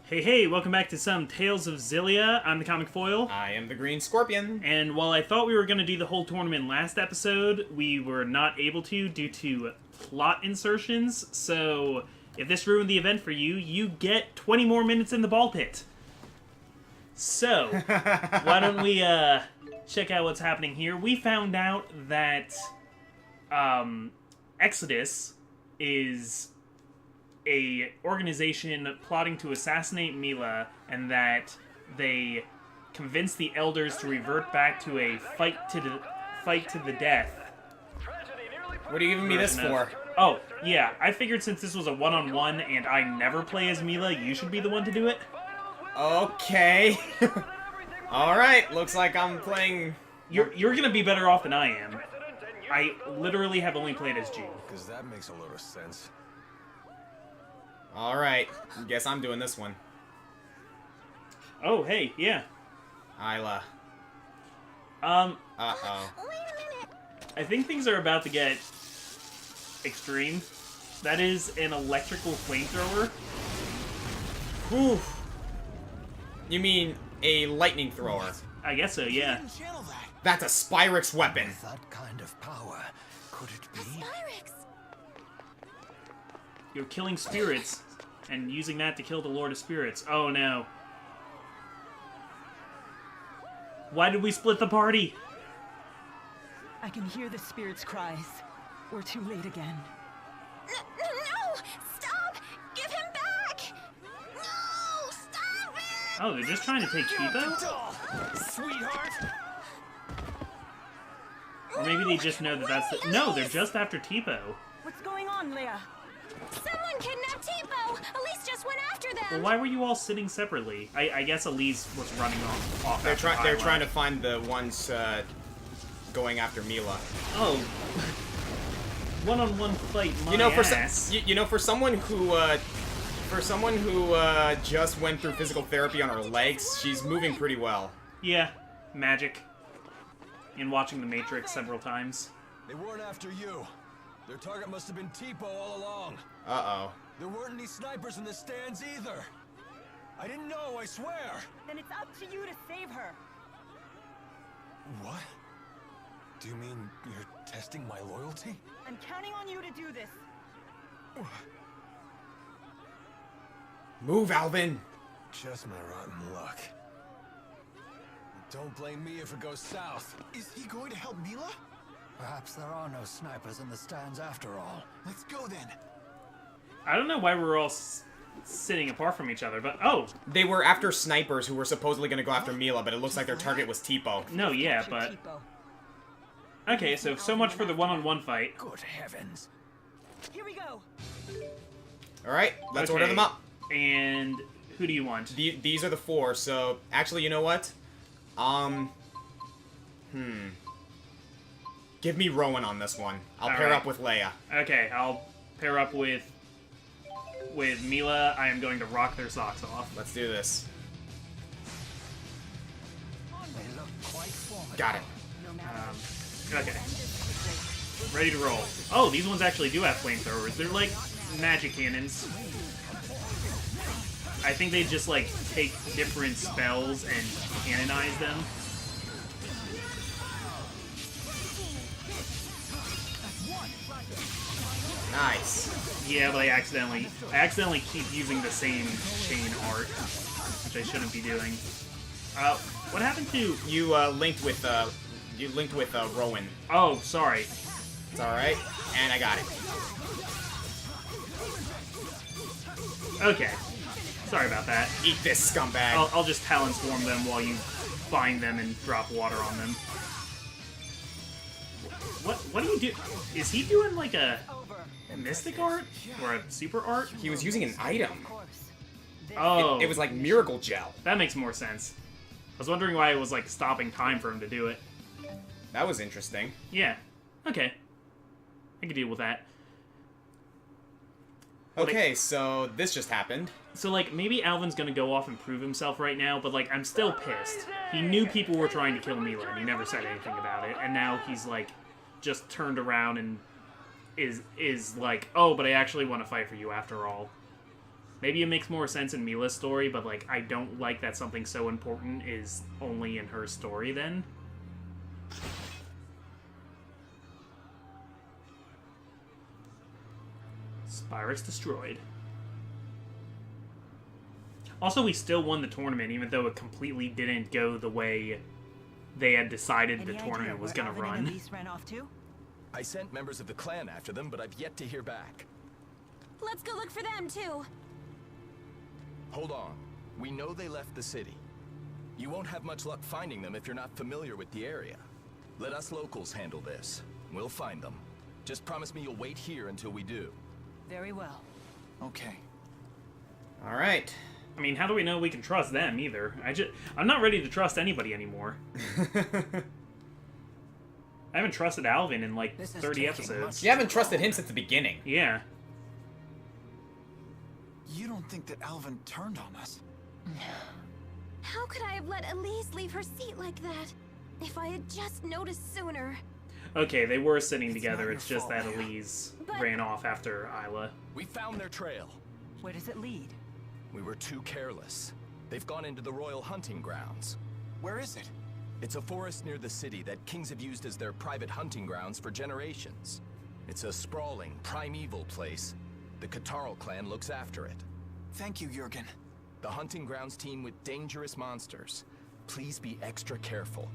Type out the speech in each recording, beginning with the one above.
Hey, welcome back to some Tales of Xillia. I'm the Comic Foil. I am the Green Scorpion. And while I thought we were going to do the whole tournament last episode, we were not able to due to plot insertions. So, if this ruined the event for you, you get 20 more minutes in the ball pit. So, why don't we check out what's happening here? We found out that Exodus is a organization plotting to assassinate Mila, and that they convinced the elders to revert back to a fight to the death. What are you giving me this for? Oh, yeah, I figured since this was a one-on-one and I never play as Mila, you should be the one to do it. Okay. Alright, looks like I'm playing... You're gonna be better off than I am. I literally have only played as Jean. Because that makes a lot of sense. Alright, guess I'm doing this one. Oh, hey, yeah. Isla. Uh-oh. I think things are about to get extreme. That is an electrical flamethrower. Whew. You mean a lightning thrower? I guess so, yeah. That's a Spyrix weapon. With that kind of power, could it be? You're killing spirits and using that to kill the Lord of Spirits. Oh no. Why did we split the party? I can hear the spirits' cries. We're too late again. No! Stop! Give him back! No! Stop it! Oh, they're just trying to take Tipo? Sweetheart! Or maybe they just know that that's the... No, they're just after Tipo. What's going on, Leia? Someone kidnapped Tipo! Elise just went after them! Well, why were you all sitting separately? I guess Elise was running off They're after trying to find the ones going after Mila. Oh. One-on-one fight, my ass. For someone who just went through physical therapy on her legs, she's moving pretty well. Yeah, magic. And watching The Matrix several times. They weren't after you. Their target must have been Tipo all along. Uh-oh. There weren't any snipers in the stands either. I didn't know, I swear. Then it's up to you to save her. What? Do you mean you're testing my loyalty? I'm counting on you to do this. Move, Alvin! Just my rotten luck. Don't blame me if it goes south. Is he going to help Mila? Perhaps there are no snipers in the stands after all. Let's go then. I don't know why we're all sitting apart from each other, but oh! They were after snipers who were supposedly going to go after Mila, but it looks like their target was Tipo. No, yeah, but... Tipo. Okay, so much for the one-on-one fight. Good heavens. Here we go. Alright, let's Okay. order them up. And who do you want? These are the four, so... Actually, you know what? Give me Rowan on this one. I'll pair right. up with Leia. Okay, I'll pair up with Mila. I am going to rock their socks off. Let's do this. They look quite formidable. Got it. Okay. Ready to roll. Oh, these ones actually do have flamethrowers. They're like magic cannons. I think they just like take different spells and canonize them. Nice. Yeah, but I accidentally keep using the same chain art, which I shouldn't be doing. What happened to... You linked with Rowan. Oh, sorry. It's alright. And I got it. Okay. Sorry about that. Eat this, scumbag. I'll just Talon Swarm them while you find them and drop water on them. What do you do? Is he doing like a mystic art? Or a super art? He was using an item. Oh. It was like miracle gel. That makes more sense. I was wondering why it was like stopping time for him to do it. That was interesting. Yeah. Okay. I can deal with that. Okay, so this just happened. So, like, maybe Alvin's gonna go off and prove himself right now, but, like, I'm still pissed. He knew people were trying to kill Mila, and he never said anything about it, and now he's, like, just turned around and is like, oh, but I actually want to fight for you after all. Maybe it makes more sense in Mila's story, but, like, I don't like that something so important is only in her story then. Spyrex destroyed. Also, we still won the tournament, even though it completely didn't go the way they had decided the tournament was going to run. And Elise ran off too? I sent members of the clan after them, but I've yet to hear back. Let's go look for them, too. Hold on. We know they left the city. You won't have much luck finding them if you're not familiar with the area. Let us locals handle this. We'll find them. Just promise me you'll wait here until we do. Very well. Okay. All right. I mean, how do we know we can trust them either? I'm not ready to trust anybody anymore. I haven't trusted Alvin in like This is 30 taking episodes. much- You haven't trusted him since the beginning. Yeah. You don't think that Alvin turned on us? How could I have let Elise leave her seat like that? If I had just noticed sooner. Okay, they were sitting It's together. not It's your just fault, that Leia. Elise But- ran off after Isla. We found their trail. Where does it lead? We were too careless. They've gone into the royal hunting grounds. Where is it? It's a forest near the city that kings have used as their private hunting grounds for generations. It's a sprawling, primeval place. The Catarl clan looks after it. Thank you, Jurgen. The hunting grounds teem with dangerous monsters. Please be extra careful.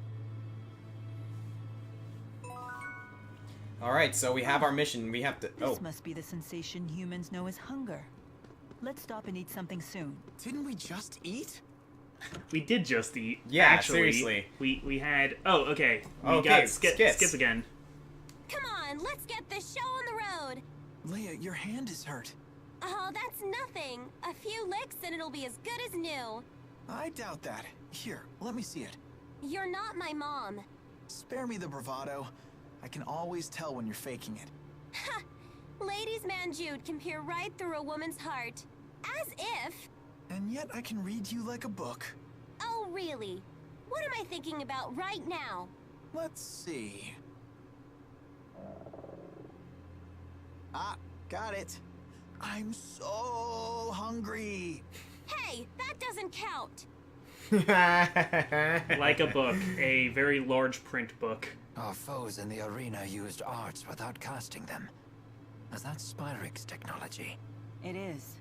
All right, so we have our mission. We have to. This Oh, must be the sensation humans know as hunger. Let's stop and eat something soon. Didn't we just eat? We did just eat. Yeah, Actually, seriously. We had. Oh, okay. We Okay, got skits. skits again. Come on, let's get this show on the road. Leia, your hand is hurt. Oh, that's nothing. A few licks and it'll be as good as new. I doubt that. Here, let me see it. You're not my mom. Spare me the bravado. I can always tell when you're faking it. Ha! Ladies' man Jude can peer right through a woman's heart. As if... And yet I can read you like a book. Oh, really? What am I thinking about right now? Let's see. Ah, got it. I'm so hungry. Hey, that doesn't count. Like a book, a very large print book. Our foes in the arena used arts without casting them. Is that Spyrix technology? It is.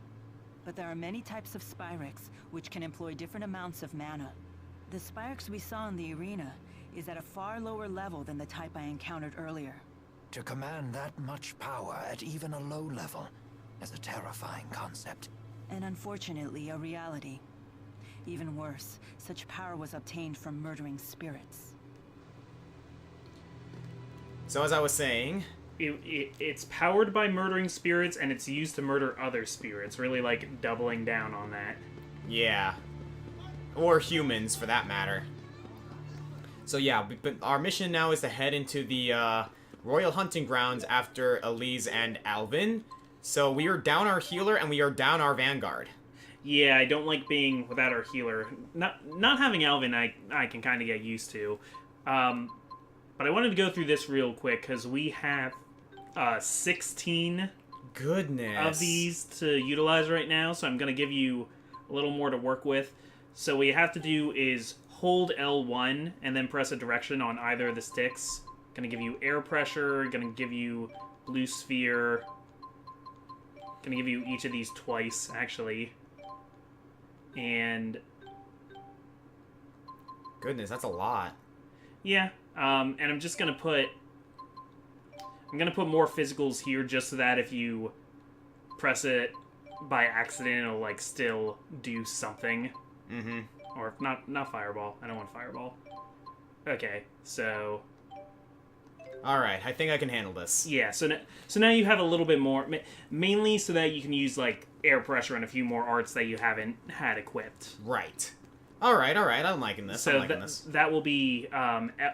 But there are many types of Spyrex, which can employ different amounts of mana. The Spyrex we saw in the arena is at a far lower level than the type I encountered earlier. To command that much power at even a low level is a terrifying concept. And unfortunately, a reality. Even worse, such power was obtained from murdering spirits. so as I was saying, It's powered by murdering spirits, and it's used to murder other spirits. Really, like, doubling down on that. yeah, or humans for that matter. So yeah, but our mission now is to head into the royal hunting grounds after Elise and Alvin. So we are down our healer and we are down our vanguard. Yeah, I don't like being without our healer. Not having Alvin, I can kind of get used to. But I wanted to go through this real quick, because we have 16 Goodness. of these to utilize right now, so I'm going to give you a little more to work with. So what you have to do is hold L1 and then press a direction on either of the sticks. Going to give you air pressure, going to give you blue sphere. Going to give you each of these twice, actually. And Goodness, that's a lot. yeah, and I'm just going to put... I'm going to put more physicals here just so that if you press it by accident, it'll, like, still do something. Mm-hmm. Or not fireball. I don't want fireball. Okay, so Alright, I think I can handle this. yeah. So now you have a little bit more, mainly so that you can use like air pressure and a few more arts that you haven't had equipped. Right. Alright, I'm liking this. So I'm liking this. that will be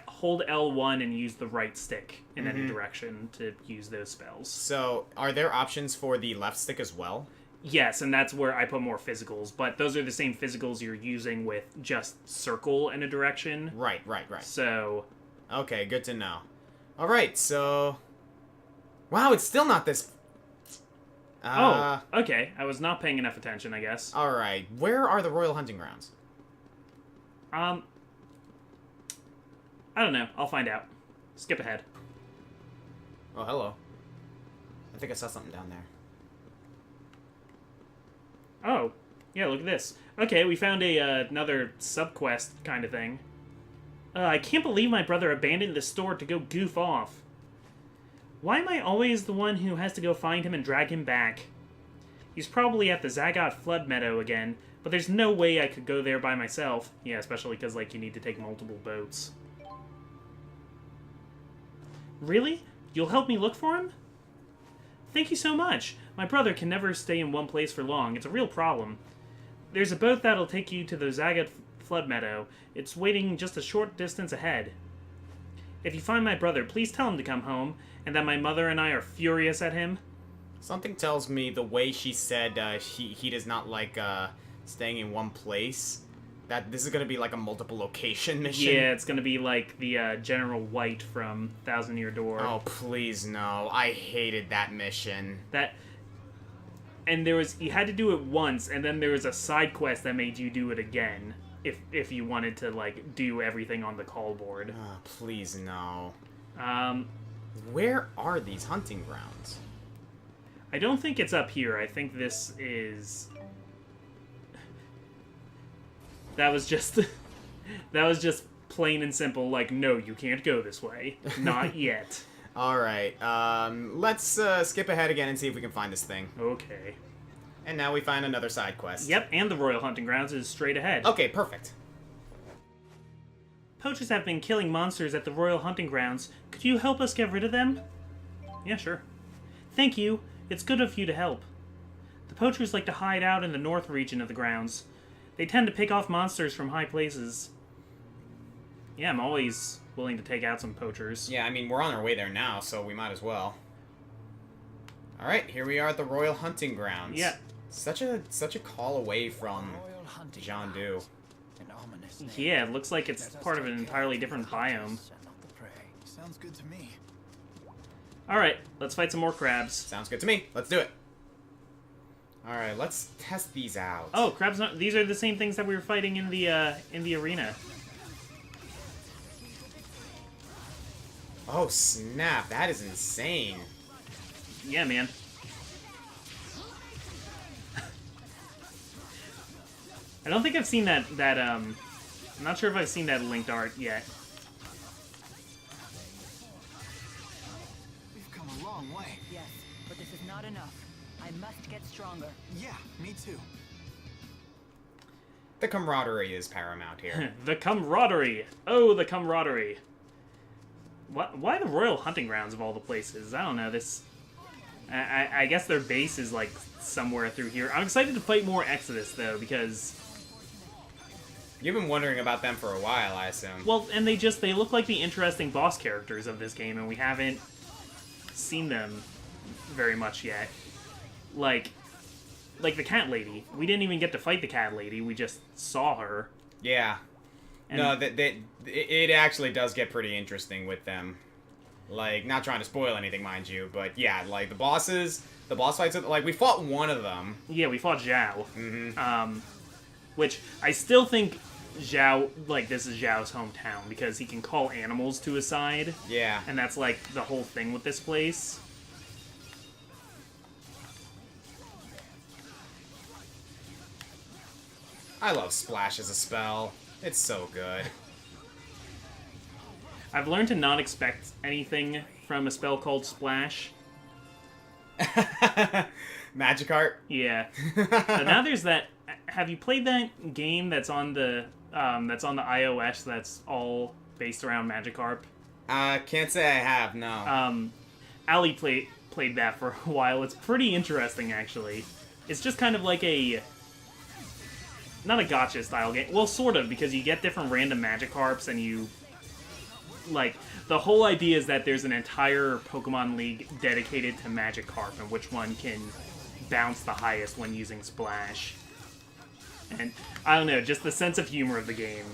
hold L1 and use the right stick in any direction to use those spells. So, are there options for the left stick as well? Yes, and that's where I put more physicals, but those are the same physicals you're using with just circle in a direction. Right. So Okay, good to know. Alright, so... Wow, it's still not this... Oh, okay. I was not paying enough attention, I guess. Alright, where are the Royal Hunting Grounds? I don't know. I'll find out. Skip ahead. Oh, hello. I think I saw something down there. Oh, yeah, look at this. Okay, we found another subquest kind of thing. I can't believe my brother abandoned the store to go goof off. Why am I always the one who has to go find him and drag him back? He's probably at the Zagot Flood Meadow again, but there's no way I could go there by myself. Yeah, especially because, like, you need to take multiple boats. Really? You'll help me look for him? Thank you so much. My brother can never stay in one place for long. It's a real problem. There's a boat that'll take you to the Zagat Flood Meadow. It's waiting just a short distance ahead. If you find my brother, please tell him to come home, and that my mother and I are furious at him. Something tells me the way she said he does not like staying in one place, that this is going to be like a multiple location mission. Yeah, it's going to be like the General White from Thousand Year Door. Oh, please no. I hated that mission. And you had to do it once, and then there was a side quest that made you do it again. If you wanted to, like, do everything on the call board. Oh, please no. Where are these hunting grounds? I don't think it's up here. I think this is... That was just plain and simple, like, no, you can't go this way. Not yet. Alright, let's skip ahead again and see if we can find this thing. Okay. And now we find another side quest. Yep, and the Royal Hunting Grounds is straight ahead. Okay, perfect. Poachers have been killing monsters at the Royal Hunting Grounds. Could you help us get rid of them? Yeah, sure. Thank you. It's good of you to help. The poachers like to hide out in the north region of the grounds. They tend to pick off monsters from high places. Yeah, I'm always willing to take out some poachers. Yeah, I mean, we're on our way there now, so we might as well. Alright, here we are at the Royal Hunting Grounds. Yeah. Such a call away from Jandu. Yeah, it looks like it's part of an entirely different biome. Sounds good to me. Alright, let's fight some more crabs. Sounds good to me. Let's do it. Alright, let's test these out. Oh, crabs! These are the same things that we were fighting in the arena. Oh snap! That is insane. Yeah, man. I don't think I've seen that. I'm not sure if I've seen that linked art yet. We've come a long way. Yes, but this is not enough. I must get stronger. Yeah, me too. The camaraderie is paramount here. The camaraderie. Oh, the camaraderie. What? Why the Royal Hunting Grounds of all the places? I don't know. This. I guess their base is like somewhere through here. I'm excited to fight more Exodus though because. You've been wondering about them for a while, I assume. Well, and they look like the interesting boss characters of this game, and we haven't seen them very much yet. Like the cat lady. We didn't even get to fight the cat lady. We just saw her. Yeah. And no, it actually does get pretty interesting with them. Like, not trying to spoil anything, mind you, but yeah, like the boss fights, like we fought one of them. Yeah, we fought Zhao. Mm-hmm. Which I still think Zhao, like, this is Zhao's hometown because he can call animals to his side. Yeah. And that's, like, the whole thing with this place. I love Splash as a spell. It's so good. I've learned to not expect anything from a spell called Splash. Magikarp? Yeah. But now there's that... Have you played that game that's on the iOS that's all based around Magikarp? Can't say I have, no. Ali played that for a while. It's pretty interesting, actually. It's just kind of like a... Not a gacha style game. Well, sort of, because you get different random Magikarps and you... Like, the whole idea is that there's an entire Pokemon League dedicated to Magikarp and which one can bounce the highest when using Splash. And, I don't know, just the sense of humor of the game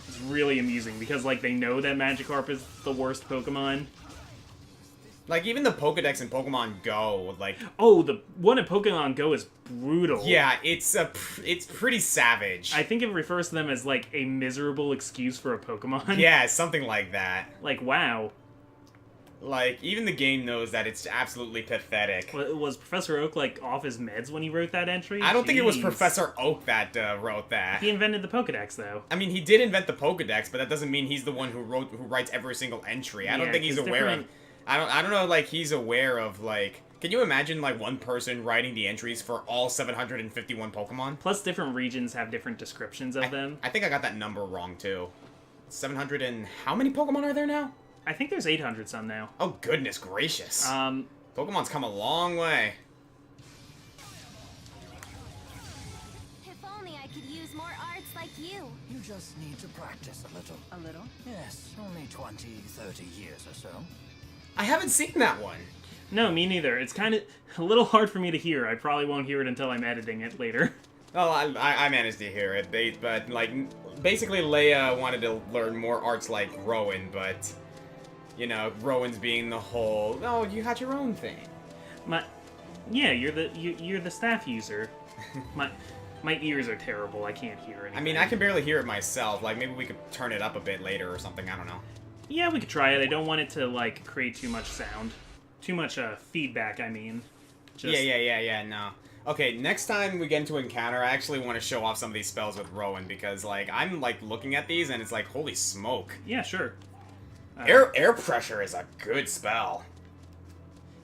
is really amusing because, like, they know that Magikarp is the worst Pokemon. Like, even the Pokedex in Pokemon Go, like... Oh, the one in Pokemon Go is brutal. Yeah, it's pretty savage. I think it refers to them as, like, a miserable excuse for a Pokemon. Yeah, something like that. Like, wow. Like, even the game knows that it's absolutely pathetic. Was Professor Oak, like, off his meds when he wrote that entry? I don't think it was Jeez. Professor Oak that wrote that. He invented the Pokedex, though. I mean, he did invent the Pokedex, but that doesn't mean he's the one who writes every single entry. I don't Yeah, think he's 'cause aware of... different- I don't know, like, he's aware of, like... Can you imagine, like, one person writing the entries for all 751 Pokemon? Plus, different regions have different descriptions of them. I think I got that number wrong, too. 700 and... How many Pokemon are there now? I think there's 800 some now. Oh, goodness gracious. Pokemon's come a long way. If only I could use more arts like you. You just need to practice a little. A little? Yes, only 20, 30 years or so. I haven't seen that one. No, me neither. It's kind of a little hard for me to hear. I probably won't hear it until I'm editing it later. Well, I managed to hear it, but, like, basically Leia wanted to learn more arts like Rowan, but... You know, Rowan's being the whole, oh, you had your own thing. Yeah, you're the staff user. My ears are terrible. I can't hear anything. I mean, I can barely hear it myself. Like, maybe we could turn it up a bit later or something. I don't know. Yeah, we could try it. I don't want it to, like, create too much sound. Too much, feedback, I mean. Just... Yeah, no. Okay, next time we get into Encounter, I actually want to show off some of these spells with Rowan, because, like, I'm, like, looking at these, and it's like, holy smoke. Yeah, sure. Air pressure is a good spell.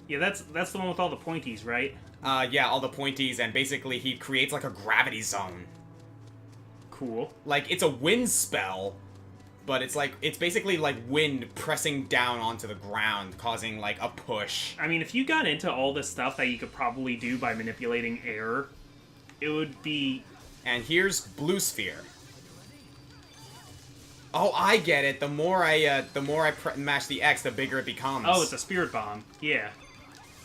Yeah, that's the one with all the pointies, right? Yeah, all the pointies, and basically he creates, like, a gravity zone. Cool. Like, it's a wind spell, but it's basically like wind pressing down onto the ground, causing, like, a push. I mean, if you got into all this stuff that you could probably do by manipulating air, it would be... And here's Blue Sphere. Oh, I get it. The more I mash the X, the bigger it becomes. Oh, it's a spirit bomb. Yeah.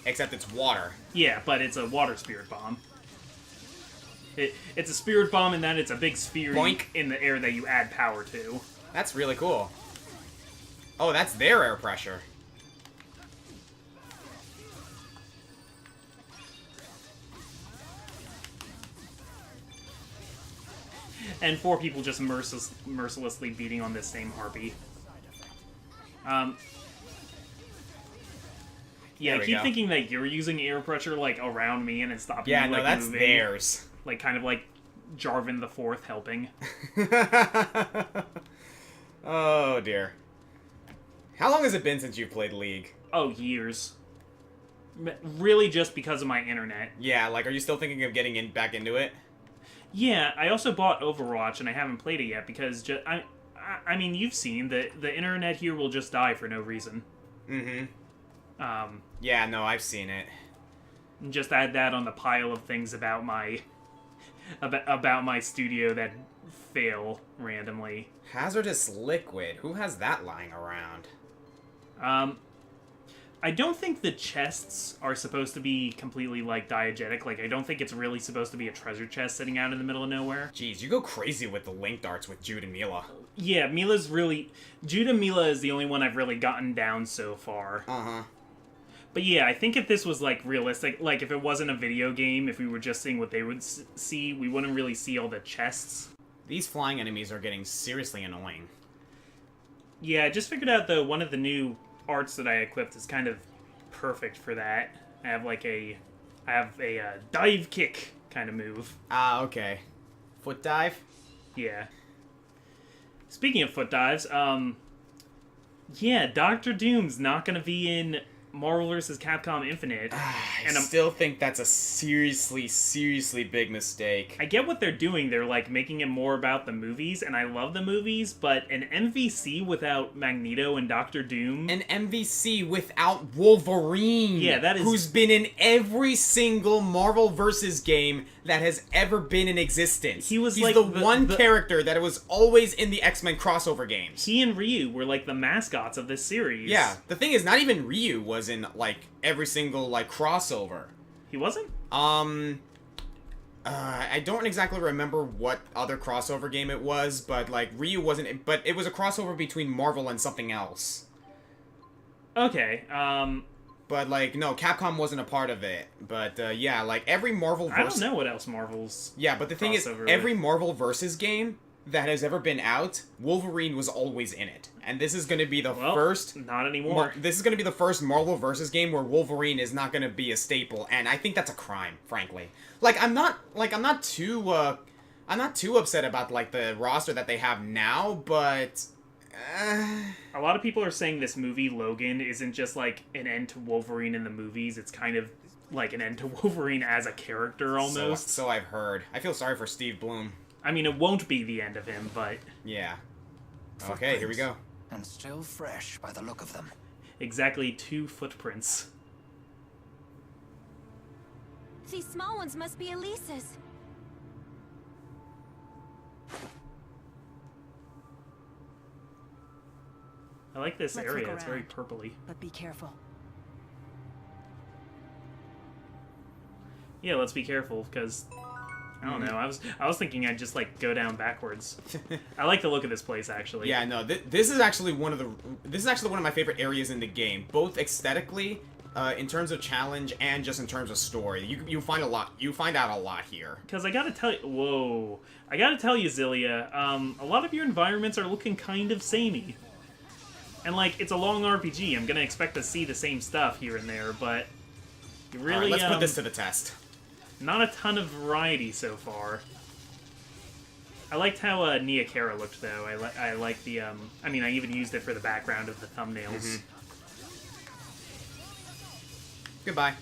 Except it's water. Yeah, but it's a water spirit bomb. It's a spirit bomb in that it's a big sphere Boink. in the air that you add power to. That's really cool. Oh, that's their air pressure. And 4 people just mercilessly beating on this same harpy. Yeah, I keep thinking that you're using air pressure, like, around me and it's stopping Yeah, me, no, like, that's moving. theirs. Like, kind of like Jarvan the Fourth helping. Oh, dear. How long has it been since you've played League? Oh, years. Really just because of my internet. Yeah, like, are you still thinking of getting back into it? Yeah, I also bought Overwatch, and I haven't played it yet, because I mean, you've seen, the internet here will just die for no reason. Mm-hmm. Yeah, no, I've seen it. Just add that on the pile of things about my studio that fail randomly. Hazardous liquid. Who has that lying around? I don't think the chests are supposed to be completely, like, diegetic. Like, I don't think it's really supposed to be a treasure chest sitting out in the middle of nowhere. Jeez, you go crazy with the link darts with Jude and Mila. Yeah, Mila's really... Jude and Mila is the only one I've really gotten down so far. Uh-huh. But yeah, I think if this was, like, realistic, like, if it wasn't a video game, if we were just seeing what they would see, we wouldn't really see all the chests. These flying enemies are getting seriously annoying. Yeah, I just figured out, though, one of the new arts that I equipped is kind of perfect for that. I have a dive kick kind of move. Ah, okay. Foot dive? Yeah. Speaking of foot dives, yeah, Dr. Doom's not gonna be in Marvel vs. Capcom Infinite. I still think that's a seriously big mistake. I get what they're doing. They're, like, making it more about the movies, and I love the movies, but an MVC without Magneto and Dr. Doom... An MVC without Wolverine! Yeah, that is... Who's been in every single Marvel vs. game that has ever been in existence. He's like the one character that was always in the X-Men crossover games. He and Ryu were, like, the mascots of this series. Yeah, the thing is, not even Ryu was in, like, every single, like, crossover. He wasn't? I don't exactly remember what other crossover game it was, but, like, Ryu wasn't... But it was a crossover between Marvel and something else. Okay, But, like, no, Capcom wasn't a part of it. But, yeah, like, every Marvel I don't know what else Marvel's... Yeah, but the thing is, crossover every with. Marvel Versus game that has ever been out, Wolverine was always in it. And this is going to be the Well, first... not anymore. This is going to be the first Marvel Versus game where Wolverine is not going to be a staple, and I think that's a crime, frankly. Like, I'm not too upset about, like, the roster that they have now, but... A lot of people are saying this movie, Logan, isn't just, like, an end to Wolverine in the movies. It's kind of like an end to Wolverine as a character, almost. So I've heard. I feel sorry for Steve Bloom. I mean, it won't be the end of him, but... Yeah. Okay, here we go. And still fresh by the look of them. Exactly 2 footprints. These small ones must be Elise's. I like this Let's area. look It's very around. purpley. But be careful. Yeah, let's be careful, because... I don't know. I was thinking I'd just, like, go down backwards. I like the look of this place, actually. Yeah, no, this is actually one of my favorite areas in the game, both aesthetically, in terms of challenge, and just in terms of story. You find out a lot here. Because I gotta tell you... Whoa. I gotta tell you, Xillia, a lot of your environments are looking kind of samey. And, like, it's a long RPG. I'm gonna expect to see the same stuff here and there, but... You really, Alright, let's put this to the test. Not a ton of variety so far. I liked how Nia Kara looked, though. I like the, I mean, I even used it for the background of the thumbnails. Goodbye.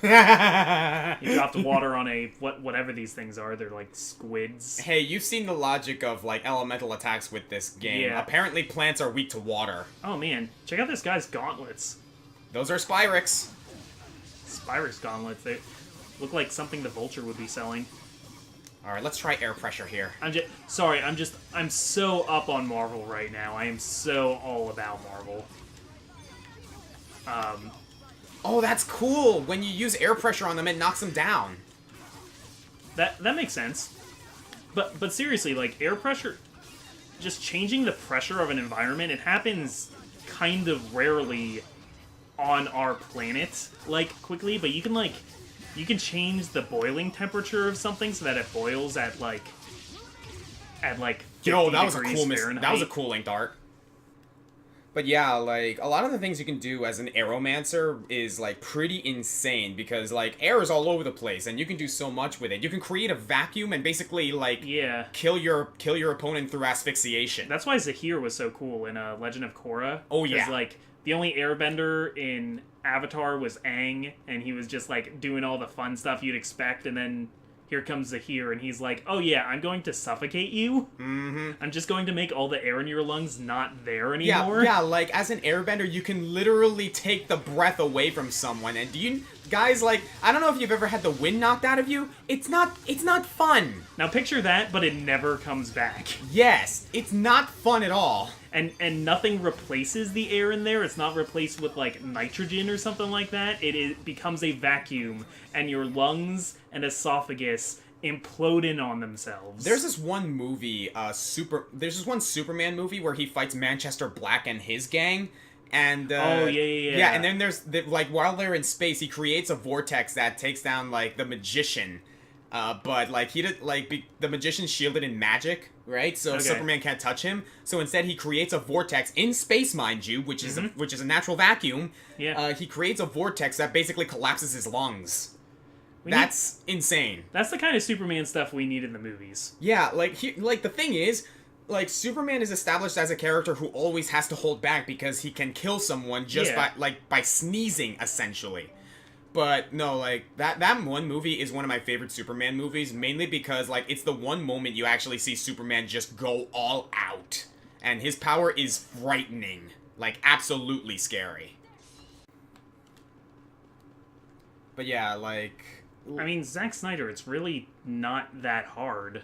You dropped water on a, whatever these things are. They're like squids. Hey, you've seen the logic of, like, elemental attacks with this game. Yeah. Apparently plants are weak to water. Oh, man. Check out this guy's gauntlets. Those are Spyrex. Spyrex gauntlets. They look like something the Vulture would be selling. Alright, let's try air pressure here. I'm so up on Marvel right now. I am so all about Marvel. Oh, that's cool! When you use air pressure on them, it knocks them down. That makes sense. But seriously, like, air pressure... Just changing the pressure of an environment, it happens kind of rarely on our planet, like, quickly, but you can change the boiling temperature of something so that it boils at, like... Yo, that was a 50 cool degrees Fahrenheit. that was a cool linked art. But yeah, like, a lot of the things you can do as an aeromancer is, like, pretty insane, because, like, air is all over the place, and you can do so much with it. You can create a vacuum and basically, like, Yeah. kill your opponent through asphyxiation. That's why Zahir was so cool in Legend of Korra. Oh, yeah. Because, like, the only airbender in Avatar was Aang, and he was just, like, doing all the fun stuff you'd expect, and then here comes Zahir, and he's like, oh yeah, I'm going to suffocate you? Mm-hmm. I'm just going to make all the air in your lungs not there anymore? Yeah, like, as an airbender, you can literally take the breath away from someone, and do you... Guys, like, I don't know if you've ever had the wind knocked out of you. It's not fun. Now picture that, but it never comes back. Yes, it's not fun at all. And nothing replaces the air in there. It's not replaced with, like, nitrogen or something like that. It becomes a vacuum, and your lungs and esophagus implode in on themselves. There's this one movie, there's this one Superman movie where he fights Manchester Black and his gang, and, oh, yeah. Yeah, and then there's, like, while they're in space, he creates a vortex that takes down, like, the Magician, but, like, the Magician's shielded in magic, right? So Okay. Superman can't touch him, so instead he creates a vortex, in space, mind you, which is a natural vacuum. Yeah. He creates a vortex that basically collapses his lungs. That's insane. That's the kind of Superman stuff we need in the movies. Yeah, like, the thing is, like, Superman is established as a character who always has to hold back because he can kill someone just by sneezing, essentially. But, no, like, that one movie is one of my favorite Superman movies, mainly because, like, it's the one moment you actually see Superman just go all out. And his power is frightening. Like, absolutely scary. But yeah, like... I mean, Zack Snyder, it's really not that hard.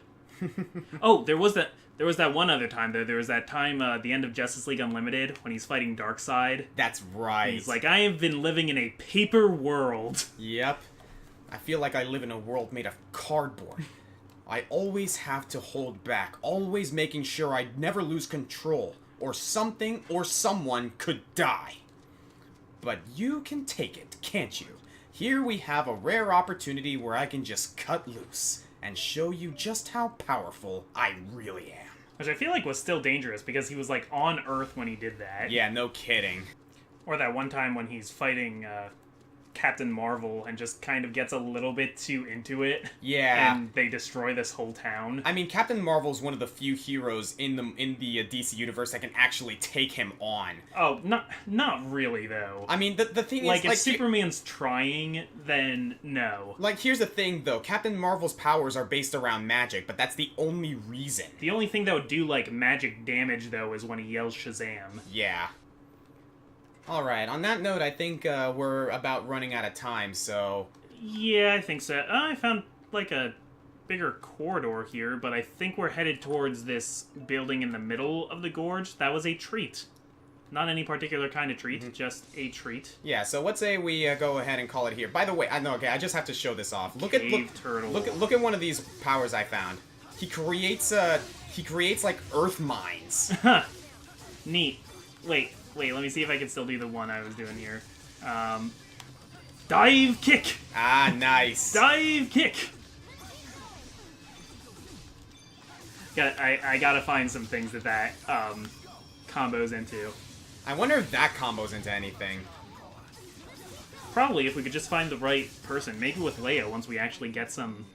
Oh, there was that one other time, though. There was that time, the end of Justice League Unlimited, when he's fighting Darkseid. That's right. He's like, I have been living in a paper world. Yep. I feel like I live in a world made of cardboard. I always have to hold back, always making sure I never lose control, or something or someone could die. But you can take it, can't you? Here we have a rare opportunity where I can just cut loose and show you just how powerful I really am. Which I feel like was still dangerous because he was like on Earth when he did that. Yeah, no kidding. Or that one time when he's fighting Captain Marvel and just kind of gets a little bit too into it. Yeah. And they destroy this whole town. I mean, Captain Marvel's one of the few heroes in the DC universe that can actually take him on. Oh, not really though. I mean, the thing like, is, if Superman's trying, then no. Like, here's the thing, though. Captain Marvel's powers are based around magic, but that's the only reason. The only thing that would do, like, magic damage, though, is when he yells Shazam. Yeah. Alright, on that note, I think we're about running out of time, so... Yeah, I think so. I found, like, a bigger corridor here, but I think we're headed towards this building in the middle of the gorge. That was a treat. Not any particular kind of treat, just a treat. Yeah, so let's say we go ahead and call it here. By the way, I just have to show this off. Look turtle. Look at one of these powers I found. He creates like earth mines. Huh. Neat. Wait, let me see if I can still do the one I was doing here. Dive kick! Ah, nice. Dive kick! I gotta find some things that combos into. I wonder if that combos into anything. Probably, if we could just find the right person. Maybe with Leia, once we actually get some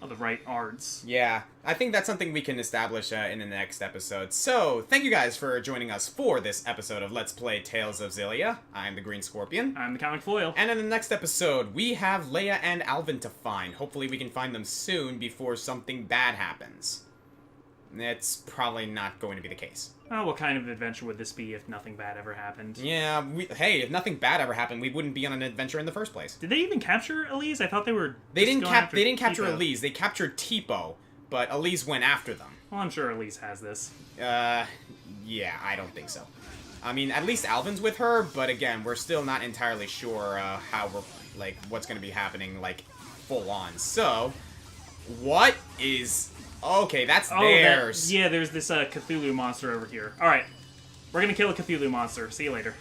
of the right arts. Yeah, I think that's something we can establish in the next episode. So, thank you guys for joining us for this episode of Let's Play Tales of Xillia. I'm the Green Scorpion. I'm the Comic Foil. And in the next episode, we have Leia and Alvin to find. Hopefully we can find them soon before something bad happens. It's probably not going to be the case. Oh, what kind of adventure would this be if nothing bad ever happened? Yeah, hey, if nothing bad ever happened, we wouldn't be on an adventure in the first place. Did they even capture Elise? I thought they were. They didn't capture Tipo. Elise. They captured Tipo, but Elise went after them. Well, I'm sure Elise has this. Yeah, I don't think so. I mean, at least Alvin's with her, but again, we're still not entirely sure how we're what's going to be happening full on. So, what is? Okay, that's theirs. Yeah, there's this Cthulhu monster over here. Alright, we're gonna kill a Cthulhu monster. See you later.